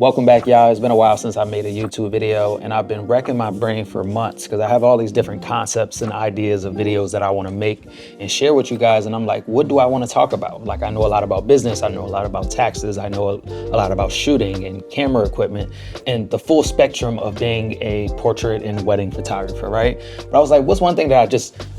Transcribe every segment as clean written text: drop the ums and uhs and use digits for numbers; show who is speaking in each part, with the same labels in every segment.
Speaker 1: Welcome back, y'all. It's been a while since I made a YouTube video, and I've been wrecking my brain for months because I have all these different concepts and ideas of videos that I want to make and share with you guys. And I'm like, what do I want to talk about? Like, I know a lot about business. I know a lot about taxes. I know a lot about shooting and camera equipment and the full spectrum of being a portrait and wedding photographer, right? But I was like, what's one thing that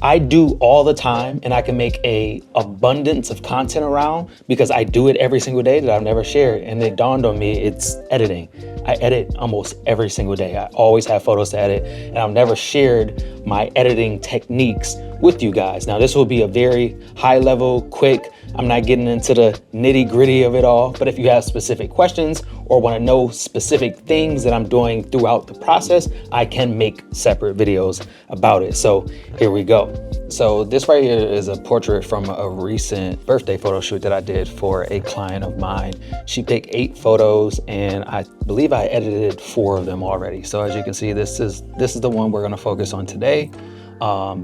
Speaker 1: I do all the time and I can make a abundance of content around because I do it every single day that I've never shared. And it dawned on me, it's editing. I edit almost every single day. I always have photos to edit, and I've never shared my editing techniques with you guys. Now, this will be a very high level, quick. I'm not getting into the nitty gritty of it all, but if you have specific questions or want to know specific things that I'm doing throughout the process, I can make separate videos about it. So here we go. So this right here is a portrait from a recent birthday photo shoot that I did for a client of mine. She picked 8 photos and I believe I edited 4 of them already. So as you can see, this is the one we're going to focus on today.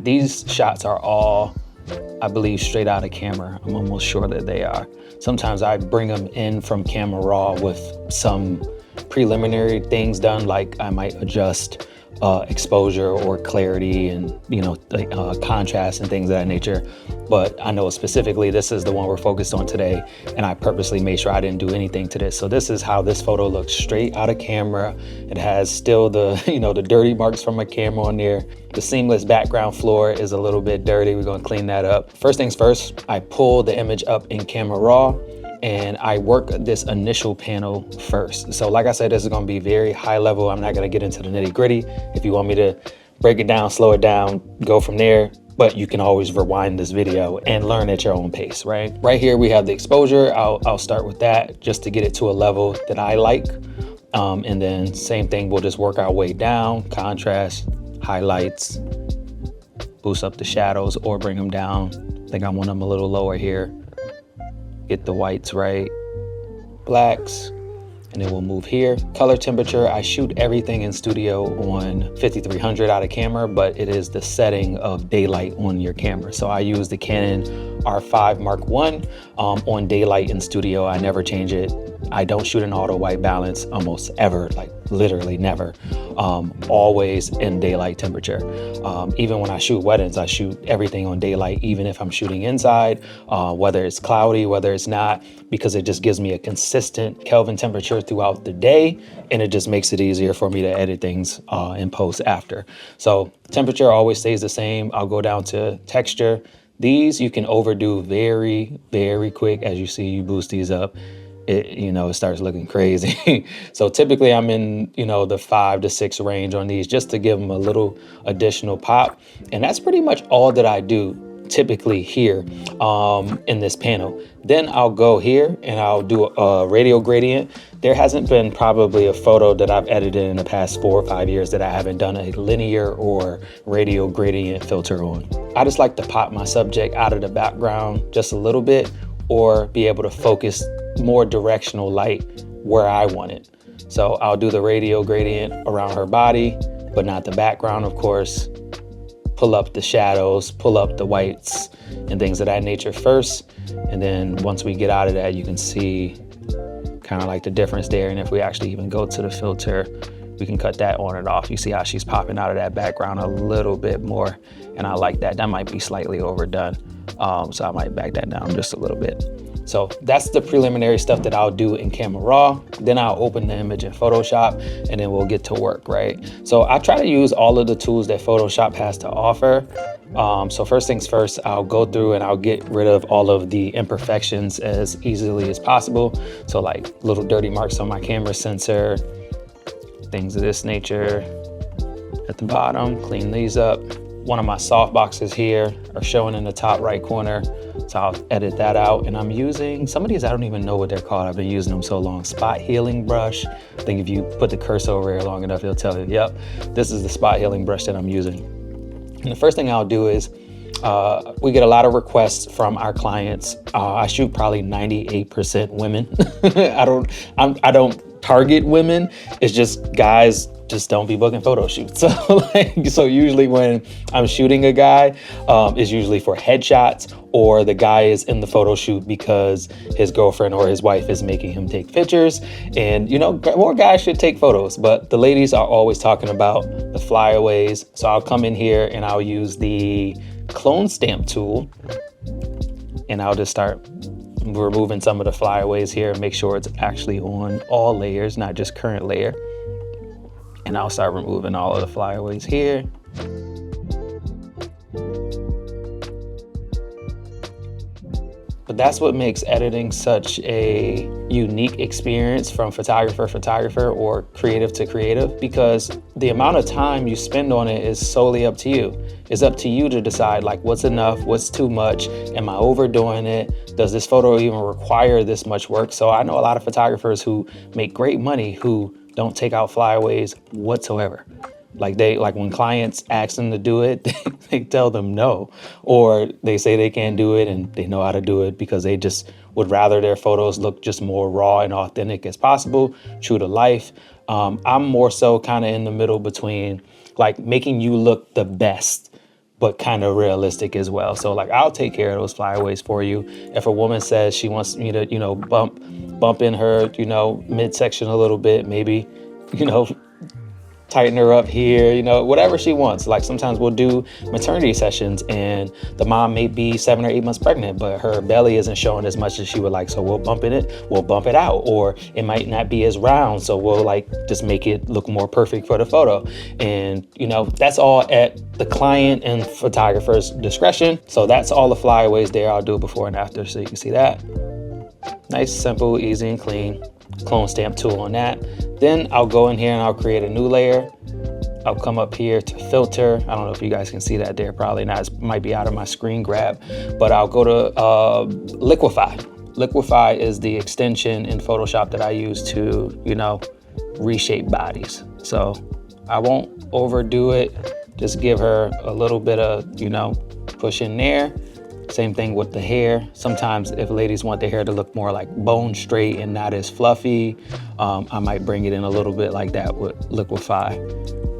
Speaker 1: These shots are all, I believe, straight out of camera. I'm almost sure that they are. Sometimes I bring them in from camera raw with some preliminary things done, like I might adjust exposure or clarity and, contrast and things of that nature. But I know specifically this is the one we're focused on today, and I purposely made sure I didn't do anything to this. So this is how this photo looks straight out of camera. It has still the, the dirty marks from my camera on there. The seamless background floor is a little bit dirty. We're gonna clean that up. First things first, I pull the image up in camera raw and I work this initial panel first. So like I said, this is gonna be very high level. I'm not gonna get into the nitty gritty. If you want me to break it down, slow it down, go from there, but you can always rewind this video and learn at your own pace, right? Right here, we have the exposure. I'll start with that just to get it to a level that I like. And then same thing, we'll just work our way down, contrast, highlights, boost up the shadows or bring them down. I think I want them a little lower here. Get the whites right, blacks, and then we'll move here. Color temperature, I shoot everything in studio on 5300 out of camera, but it is the setting of daylight on your camera. So I use the Canon R5 Mark I on daylight in studio. I never change it. I don't shoot in auto white balance almost ever, like literally never. Always in daylight temperature. Even when I shoot weddings, I shoot everything on daylight, even if I'm shooting inside, whether it's cloudy, whether it's not, because it just gives me a consistent Kelvin temperature throughout the day, and it just makes it easier for me to edit things in post after. So temperature always stays the same. I'll go down to texture. These you can overdo very, very quick. As you see, you boost these up, it starts looking crazy. So typically I'm in, the 5 to 6 range on these just to give them a little additional pop. And that's pretty much all that I do typically here in this panel. Then I'll go here and I'll do a radial gradient. There hasn't been probably a photo that I've edited in the past 4 or 5 years that I haven't done a linear or radial gradient filter on. I just like to pop my subject out of the background just a little bit, or be able to focus more directional light where I want it. So I'll do the radial gradient around her body, but not the background, of course. Pull up the shadows, pull up the whites and things of that nature first. And then once we get out of that, you can see kind of like the difference there. And if we actually even go to the filter, we can cut that on and off. You see how she's popping out of that background a little bit more. And I like that. That might be slightly overdone. So I might back that down just a little bit. So that's the preliminary stuff that I'll do in camera raw. Then I'll open the image in Photoshop and then we'll get to work, right? So I try to use all of the tools that Photoshop has to offer. So first things first, I'll go through and I'll get rid of all of the imperfections as easily as possible. So like little dirty marks on my camera sensor, things of this nature. At the bottom, clean these up. One of my soft boxes here are showing in the top right corner. So I'll edit that out. And I'm using some of these, I don't even know what they're called. I've been using them so long. Spot healing brush. I think if you put the cursor over here long enough, it'll tell you, yep, this is the spot healing brush that I'm using. And the first thing I'll do is, we get a lot of requests from our clients. I shoot probably 98% women. I don't target women. It's just guys just don't be booking photo shoots. So usually when I'm shooting a guy, it's usually for headshots, or the guy is in the photo shoot because his girlfriend or his wife is making him take pictures. And more guys should take photos, but the ladies are always talking about the flyaways. So I'll come in here and I'll use the clone stamp tool, and I'll just start removing some of the flyaways here and make sure it's actually on all layers, not just current layer. And I'll start removing all of the flyaways here. But that's what makes editing such a unique experience from photographer to photographer, or creative to creative, because the amount of time you spend on it is solely up to you. It's up to you to decide like what's enough, what's too much, am I overdoing it? Does this photo even require this much work? So I know a lot of photographers who make great money who don't take out flyaways whatsoever. Like when clients ask them to do it, they tell them no, or they say they can't do it and they know how to do it because they just would rather their photos look just more raw and authentic as possible, true to life. I'm more so kind of in the middle between like making you look the best, but kind of realistic as well. So like I'll take care of those flyaways for you. If a woman says she wants me to, bump in her, midsection a little bit, maybe, tighten her up here, whatever she wants. Like sometimes we'll do maternity sessions and the mom may be 7 or 8 months pregnant, but her belly isn't showing as much as she would like. So we'll bump it out, or it might not be as round. So we'll like just make it look more perfect for the photo. And, that's all at the client and photographer's discretion. So that's all the flyaways there. I'll do it before and after so you can see that. Nice, simple, easy and clean. Clone stamp tool on that. Then I'll go in here and I'll create a new layer. I'll come up here to filter. I don't know if you guys can see that there, probably not. It might be out of my screen grab, but I'll go to liquify. Liquify is the extension in Photoshop that I use to, reshape bodies. So I won't overdo it. Just give her a little bit of, push in there. Same thing with the hair. Sometimes if ladies want their hair to look more like bone straight and not as fluffy, I might bring it in a little bit like that with liquify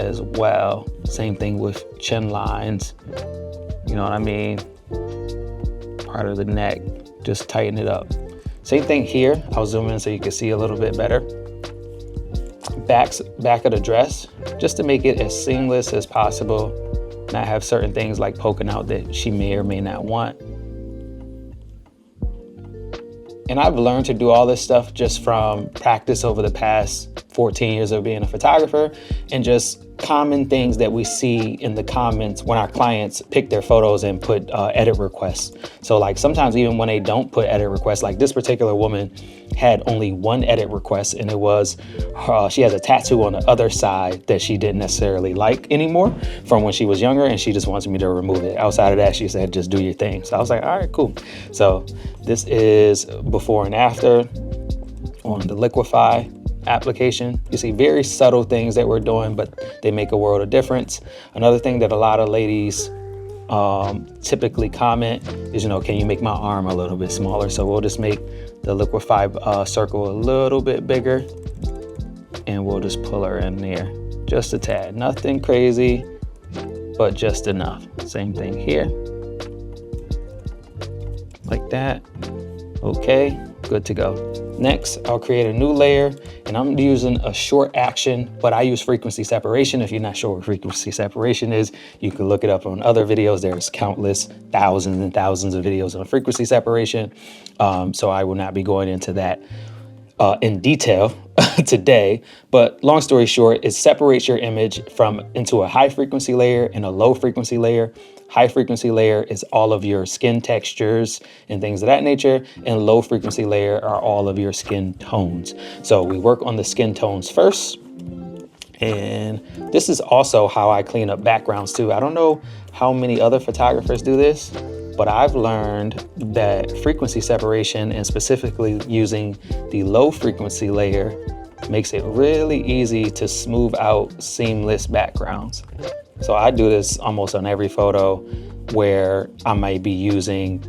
Speaker 1: as well. Same thing with chin lines, you know what I mean? Part of the neck, just tighten it up. Same thing here. I'll zoom in so you can see a little bit better. Back of the dress, just to make it as seamless as possible. Not have certain things like poking out that she may or may not want. And I've learned to do all this stuff just from practice over the past 14 years of being a photographer, and just common things that we see in the comments when our clients pick their photos and put edit requests. So like sometimes even when they don't put edit requests, like this particular woman had only one edit request, and it was she has a tattoo on the other side that she didn't necessarily like anymore from when she was younger, and she just wants me to remove it. Outside of that, she said, just do your thing. So I was like, all right, cool. So this is before and after on the liquify application. You see very subtle things that we're doing, but they make a world of difference. Another thing that a lot of ladies typically comment is, can you make my arm a little bit smaller? So we'll just make the liquify circle a little bit bigger, and we'll just pull her in there just a tad. Nothing crazy, but just enough. Same thing here, like that. Okay, good to go. Next, I'll create a new layer, and I'm using a short action, but I use frequency separation. If you're not sure what frequency separation is, you can look it up on other videos. There's countless thousands and thousands of videos on frequency separation. So I will not be going into that in detail today, but long story short, it separates your image into a high frequency layer and a low frequency layer. High frequency layer is all of your skin textures and things of that nature, and low frequency layer are all of your skin tones. So we work on the skin tones first, and this is also how I clean up backgrounds too. I don't know how many other photographers do this, but I've learned that frequency separation, and specifically using the low frequency layer, makes it really easy to smooth out seamless backgrounds. So I do this almost on every photo where I might be using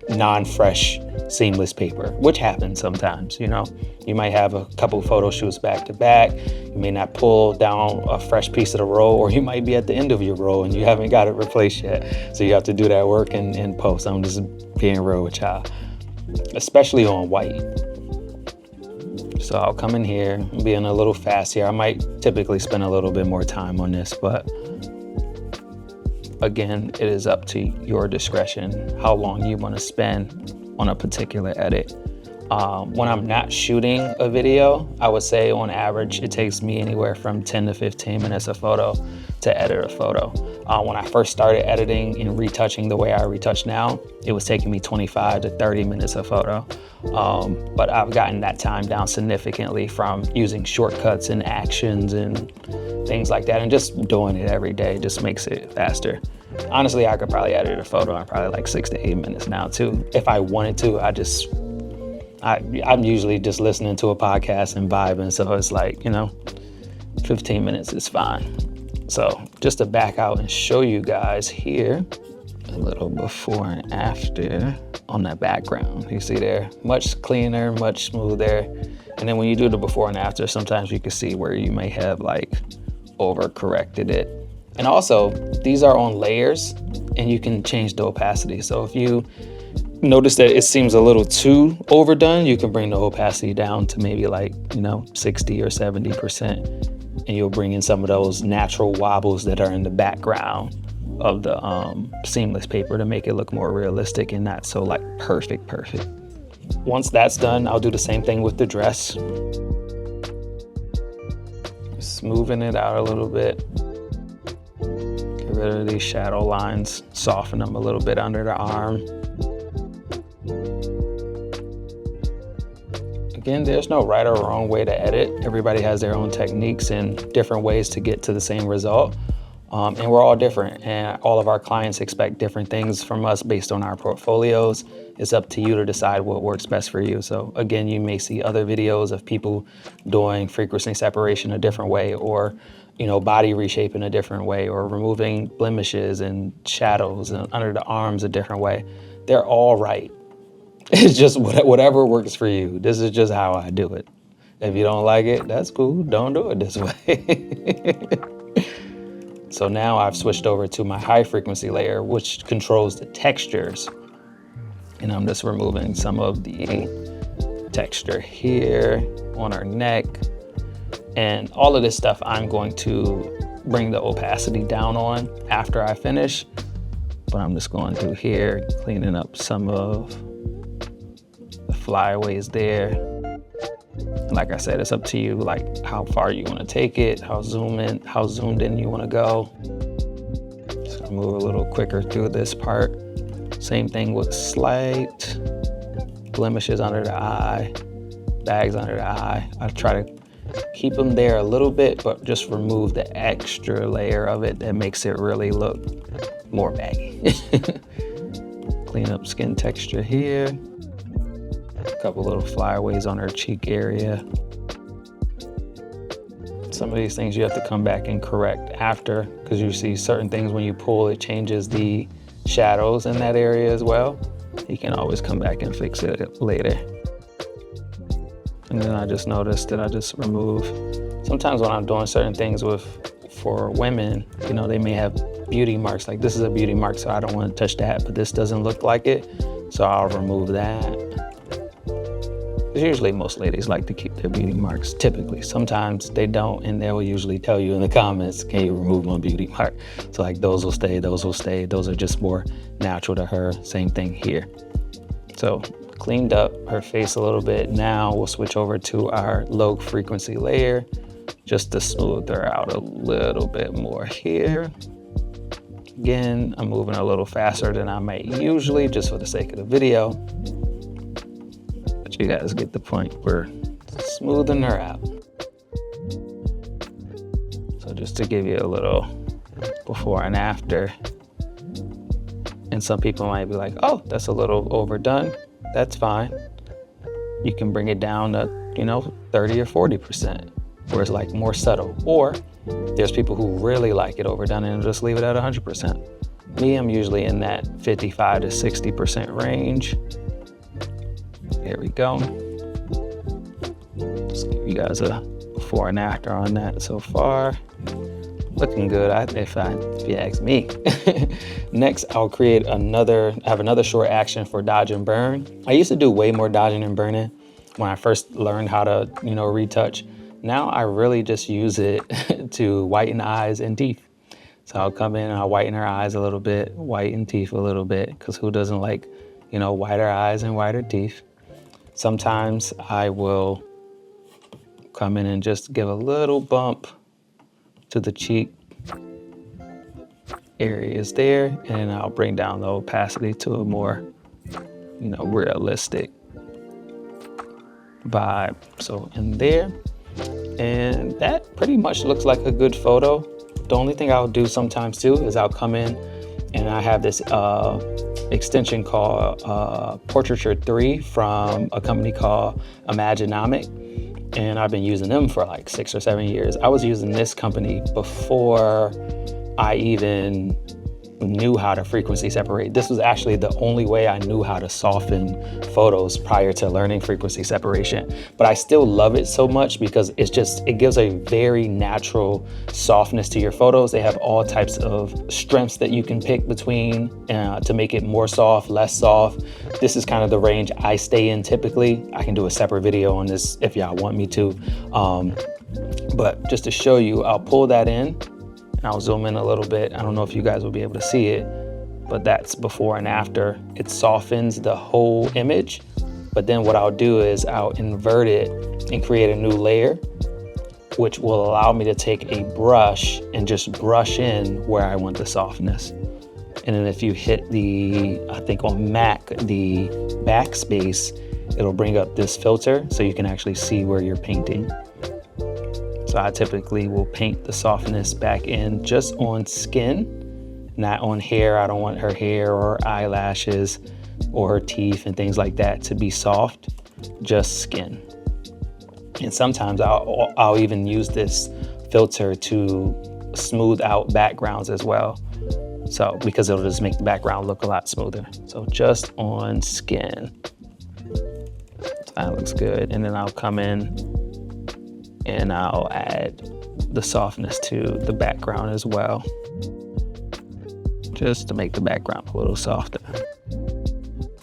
Speaker 1: non-fresh seamless paper, which happens sometimes. You might have a couple photo shoots back to back. You may not pull down a fresh piece of the roll, or you might be at the end of your roll and you haven't got it replaced yet. So you have to do that work in post. I'm just being real with y'all, especially on white. So I'll come in here, being a little fast here. I might typically spend a little bit more time on this, but again, it is up to your discretion how long you want to spend on a particular edit. When I'm not shooting a video, I would say on average, it takes me anywhere from 10 to 15 minutes a photo to edit a photo. When I first started editing and retouching the way I retouch now, it was taking me 25 to 30 minutes a photo. But I've gotten that time down significantly from using shortcuts and actions and things like that, and just doing it every day just makes it faster. Honestly, I could probably edit a photo in probably like 6 to 8 minutes now too. If I wanted to, I'm usually just listening to a podcast and vibing. So it's like, 15 minutes is fine. So just to back out and show you guys here, a little before and after on that background. You see there, much cleaner, much smoother. And then when you do the before and after, sometimes you can see where you may have like overcorrected it. And also, these are on layers and you can change the opacity. So if you notice that it seems a little too overdone, you can bring the opacity down to maybe like, 60 or 70%. And you'll bring in some of those natural wobbles that are in the background of the seamless paper to make it look more realistic and not so like perfect. Once that's done, I'll do the same thing with the dress. Smoothing it out a little bit. Get rid of these shadow lines, soften them a little bit under the arm. Again, there's no right or wrong way to edit. Everybody has their own techniques and different ways to get to the same result. And we're all different, and all of our clients expect different things from us based on our portfolios. It's up to you to decide what works best for you. So again, you may see other videos of people doing frequency separation a different way, or body reshape in a different way, or removing blemishes and shadows and under the arms a different way. They're all right. It's just whatever works for you. This is just how I do it. If you don't like it, that's cool. Don't do it this way. So now I've switched over to my high frequency layer, which controls the textures. And I'm just removing some of the texture here on our neck. And all of this stuff I'm going to bring the opacity down on after I finish. But I'm just going through here, cleaning up some of the flyaways there. Like I said, it's up to you, like how far you want to take it, how zoomed in you want to go. Just gonna move a little quicker through this part. Same thing with slight blemishes under the eye, bags under the eye. I try to keep them there a little bit, but just remove the extra layer of it that makes it really look more baggy. Clean up skin texture here. A couple little flyaways on her cheek area. Some of these things you have to come back and correct after, because you see certain things when you pull, it changes the shadows in that area as well. You can always come back and fix it later. And then I just noticed that I just remove, sometimes when I'm doing certain things for women, they may have beauty marks. Like this is a beauty mark, so I don't want to touch that, but this doesn't look like it. So I'll remove that. Usually most ladies like to keep their beauty marks, typically. Sometimes they don't, and they will usually tell you in the comments, can you remove my beauty mark? So like those will stay, those will stay. Those are just more natural to her. Same thing here. So cleaned up her face a little bit. Now we'll switch over to our low frequency layer just to smooth her out a little bit more here. Again, I'm moving a little faster than I might usually, just for the sake of the video. But you guys get the point. We're smoothing her out. So just to give you a little before and after. And some people might be like, oh, that's a little overdone. That's fine. You can bring it down to, 30 or 40%, where it's like more subtle. Or There's people who really like it overdone and just leave it at 100%. Me, I'm usually in that 55 to 60% range. There we go. Just give you guys a before and after on that so far. Looking good, if you ask me. Next, I'll create another short action for dodge and burn. I used to do way more dodging and burning when I first learned how to, retouch. Now I really just use it to whiten eyes and teeth. So I'll come in and I'll whiten her eyes a little bit, whiten teeth a little bit, because who doesn't like, whiter eyes and whiter teeth? Sometimes I will come in and just give a little bump to the cheek areas there, and I'll bring down the opacity to a more, realistic vibe. So in there, and that pretty much looks like a good photo. The only thing I'll do sometimes too is I'll come in and I have this extension called Portraiture 3 from a company called Imaginomic. And I've been using them for like 6 or 7 years. I was using this company before I even knew how to frequency separate. This was actually the only way I knew how to soften photos prior to learning frequency separation. But I still love it so much because it gives a very natural softness to your photos. They have all types of strengths that you can pick between to make it more soft, less soft. This is kind of the range I stay in typically. I can do a separate video on this if y'all want me to. But just to show you, I'll pull that in. I'll zoom in a little bit. I don't know if you guys will be able to see it, but that's before and after. It softens the whole image. But then what I'll do is I'll invert it and create a new layer, which will allow me to take a brush and just brush in where I want the softness. And then if you hit I think on Mac, the backspace, it'll bring up this filter so you can actually see where you're painting. So I typically will paint the softness back in just on skin, not on hair. I don't want her hair or eyelashes or her teeth and things like that to be soft, just skin. And sometimes I'll even use this filter to smooth out backgrounds as well. So because it'll just make the background look a lot smoother. So just on skin. So that looks good. And then I'll come in and I'll add the softness to the background as well, just to make the background a little softer.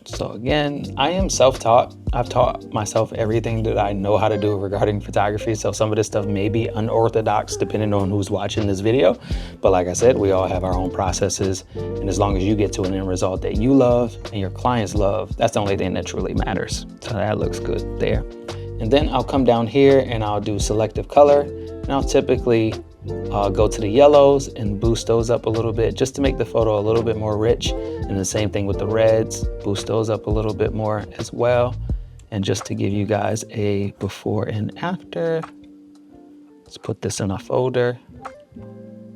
Speaker 1: So again, I am self-taught. I've taught myself everything that I know how to do regarding photography. So some of this stuff may be unorthodox depending on who's watching this video. But like I said, we all have our own processes. And as long as you get to an end result that you love and your clients love, that's the only thing that truly matters. So that looks good there. And then I'll come down here and I'll do selective color. And I'll typically go to the yellows and boost those up a little bit just to make the photo a little bit more rich. And the same thing with the reds, boost those up a little bit more as well. And just to give you guys a before and after, let's put this in a folder.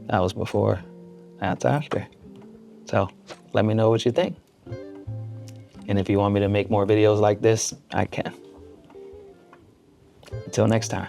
Speaker 1: That was before, that's after. So let me know what you think. And if you want me to make more videos like this, I can. Until next time.